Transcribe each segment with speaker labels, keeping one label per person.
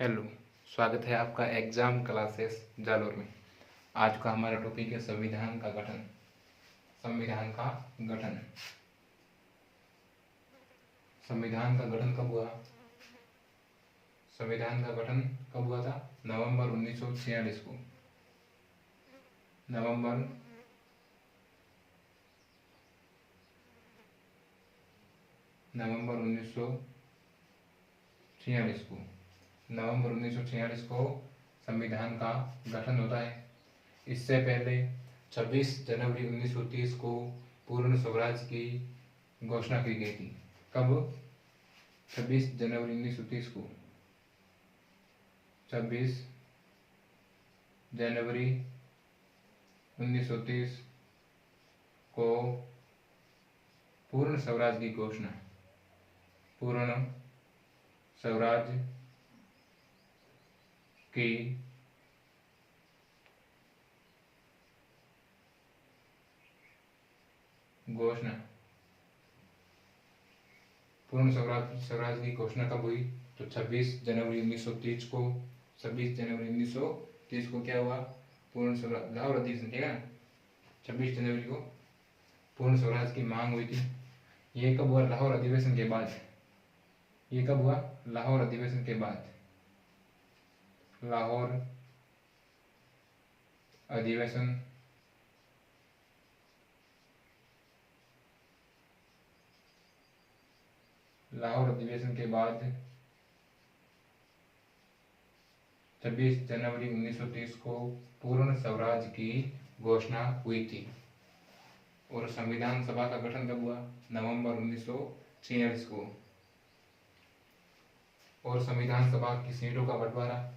Speaker 1: Hello, स्वागत है आपका एग्जाम क्लासेस जालोर में। आज का हमारा टॉपिक है संविधान का गठन। संविधान का गठन। संविधान का गठन कब हुआ? संविधान का गठन कब हुआ था? नवंबर 1946 को। नवंबर 1946 को। नवंबर 1946 को संविधान का गठन होता है। इससे पहले 26 जनवरी 1930 को पूर्ण स्वराज की घोषणा की गई थी। कब? 26 जनवरी 1930 को। 26 जनवरी 1930 को पूर्ण स्वराज की घोषणा। पूर्ण स्वराज की घोषणा। पूर्ण स्वराज की घोषणा कब हुई? तो 26 जनवरी 1930 को। 26 जनवरी 1930 को क्या हुआ? पूर्ण स्वराज, लाहौर अधिवेशन, ठीक है ना। 26 जनवरी को पूर्ण स्वराज की मांग हुई थी। ये कब हुआ? लाहौर अधिवेशन के बाद। ये कब हुआ? लाहौर अधिवेशन के बाद। लाहौर अधिवेशन लाहौर अधिवेशन के बाद 26 जनवरी 1930 को पूर्ण स्वराज की घोषणा हुई थी। और संविधान सभा का गठन कब हुआ? नवंबर 1946 को। और संविधान सभा की सीटों का बंटवारा।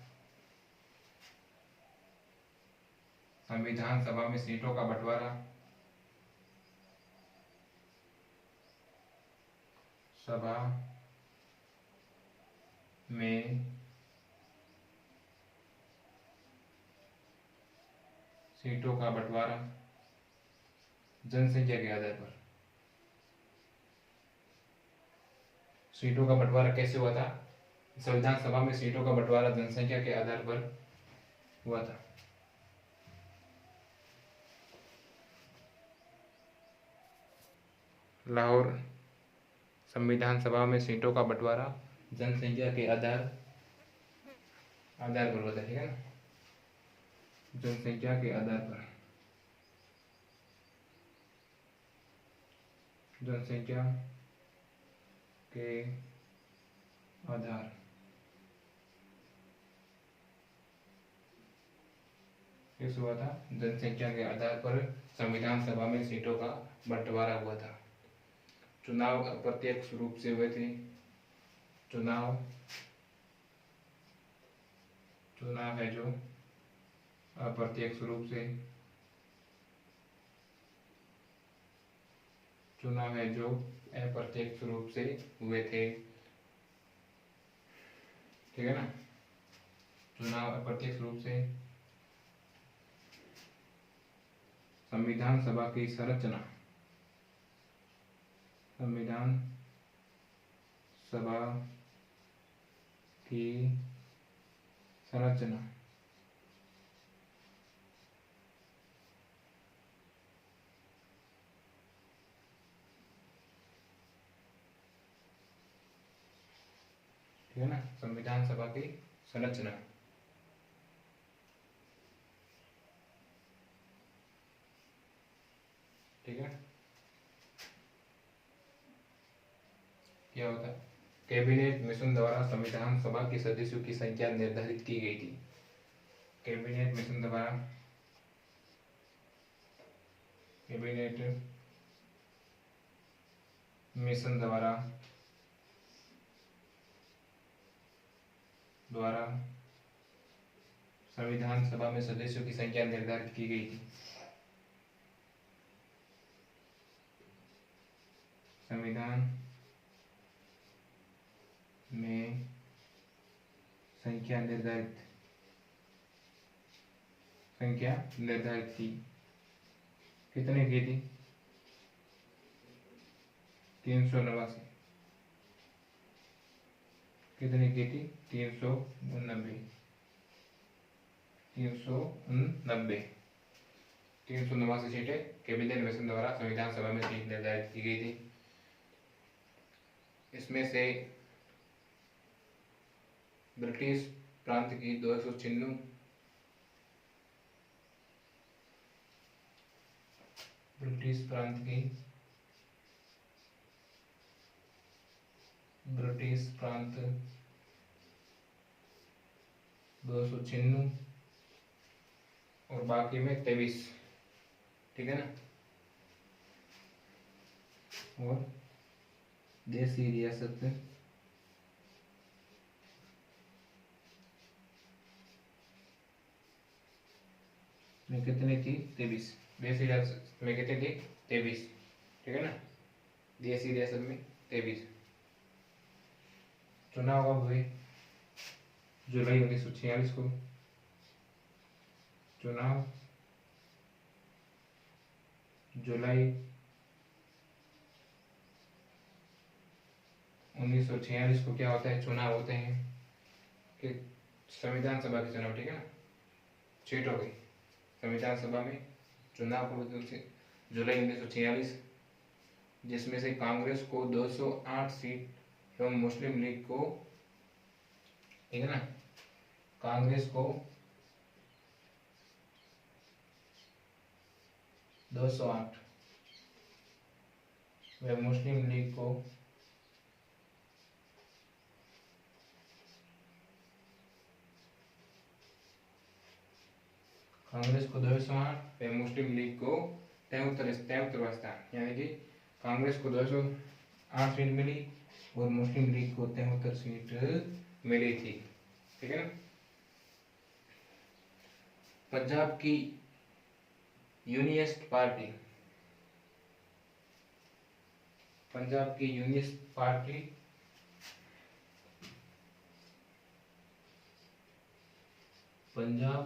Speaker 1: संविधान सभा में सीटों का बंटवारा। सभा में सीटों का बंटवारा जनसंख्या के आधार पर। सीटों का बंटवारा कैसे हुआ था? संविधान सभा में सीटों का बंटवारा जनसंख्या के आधार पर हुआ था। लाहौर संविधान सभा में सीटों का बंटवारा जनसंख्या के आधार पर होता है, ठीक है ना। जनसंख्या के आधार पर। जनसंख्या के आधार। कैसे हुआ था? जनसंख्या के आधार पर संविधान सभा में सीटों का बंटवारा हुआ था। चुनाव अप्रत्यक्ष रूप से हुए थे। चुनाव है जो अप्रत्यक्ष रूप से। चुनाव है जो अप्रत्यक्ष रूप से हुए थे, ठीक है ना। चुनाव अप्रत्यक्ष रूप से। संविधान सभा की संरचना। संविधान सभा की संरचना। ठीक है ना। संविधान सभा की संरचना। ठीक है। क्या होता है? कैबिनेट मिशन द्वारा संविधान सभा के सदस्यों की संख्या निर्धारित की गई थी। कैबिनेट मिशन द्वारा संविधान सभा में सदस्यों की संख्या निर्धारित की गई थी। संविधान में संख्या निर्धारित थी। कितने की थी? 389। कितने की थी? 389। 389 389 सीटें कैबिनेट अधिवेशन द्वारा संविधान सभा में सीट निर्धारित की गई थी। इसमें से ब्रिटिश प्रांत की 296, ब्रिटिश प्रांत की 296 और बाकी में 23, ठीक है ना। और देसी रियासत में कितनी थी? 23। देसी रियासत में कितनी थी? 23, ठीक है ना। देसी रियासत में 23। चुनाव कब हुए? जुलाई 1946 को। चुनाव जुलाई 1946 को क्या होता है? चुनाव होते हैं कि संविधान सभा के चुनाव, ठीक है ना। सीट हो गई संविधान सभा में चुनाव को जुलाई 1946, जिसमें से कांग्रेस को 208 सीट एवं मुस्लिम लीग को, ठीक है ना, कांग्रेस को 208 व मुस्लिम लीग को 208 व मुस्लिम लीग को 73 स्थान, यानी कि कांग्रेस को 208 सीट मिली और मुस्लिम लीग को 73 सीट मिली थी, ठीक है ना। पंजाब की यूनियनिस्ट पार्टी, पंजाब की यूनियनिस्ट पार्टी पंजाब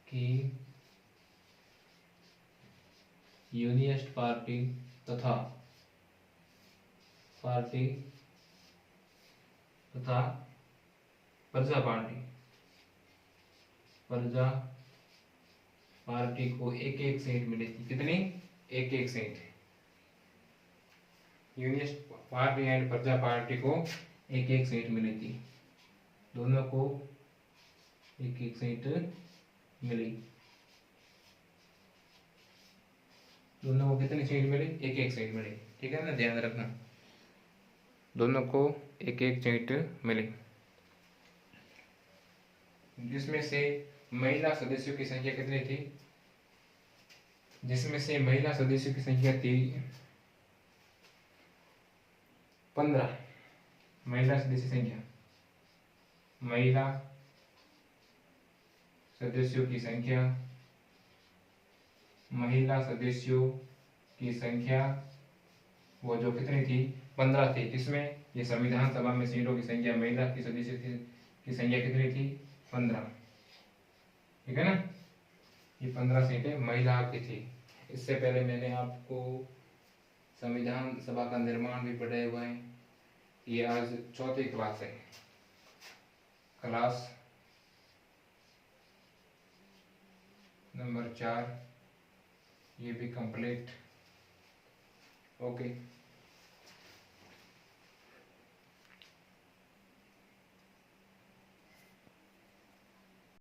Speaker 1: की यूनियनिस्ट पार्टी तथा प्रजा पार्टी को एक एक सीट मिली थी। कितनी? एक एक सीट। यूनियनिस्ट पार्टी एंड प्रजा पार्टी को एक एक सीट मिली थी, दोनों को एक एक सीट मिली। दोनों को कितनी सीट मिली? एक एक सीट मिली, ठीक है ना, ध्यान रखना। दोनों को एक एक सीट मिली, जिसमें से महिला सदस्यों की संख्या कितनी थी? जिसमें से महिला सदस्यों की संख्या थी 15। महिला सदस्य संख्या, महिला सदस्यों की संख्या, महिला सदस्यों की संख्या वो जो कितनी थी? 15 थी। किसमें? ये संविधान सभा में सीटों की संख्या, महिला की सदस्यों की संख्या कितनी थी? 15, ठीक है ना। ये 15 सीटें महिला की थी। इससे पहले मैंने आपको संविधान सभा का निर्माण भी पढ़ाए हुए हैं। ये आज चौथी क्लास है, क्लास नंबर 4, ये भी कंप्लीट। ओके।